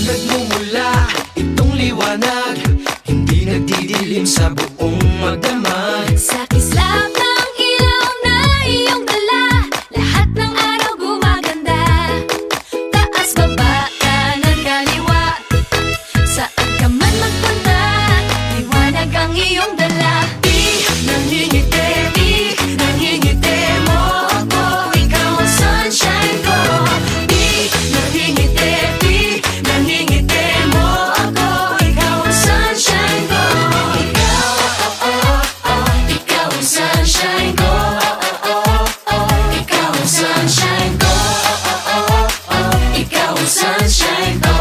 Nagmumula itong liwanag, hindi nagdidilim sa buong magdamag. Sa kislap ng ilaw na iyong dala, lahat ng araw gumaganda. Taas, baba, kanan, kaliwa, saan ka man magpunta, liwanag ang iyong dala. Di nangingiti mo ako, ikaw ang sunshine ko. Di nangingiti mo ako, ikaw ang sunshine ko. Ikaw ang sunshine ko. Ikaw ang sunshine ko. Ikaw ang sunshine ko.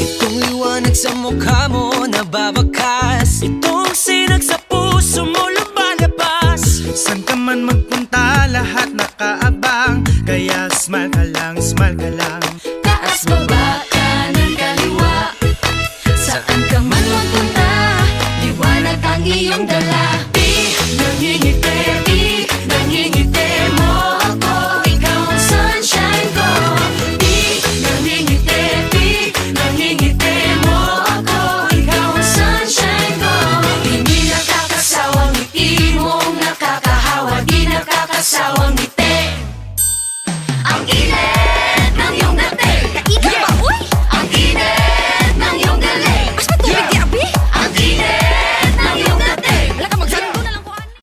Itong liwanag sa mukha mo nababakas, itong sinag sa puso mo lumalabas. San ka man magpunta, lahat nakaabang, kaya smile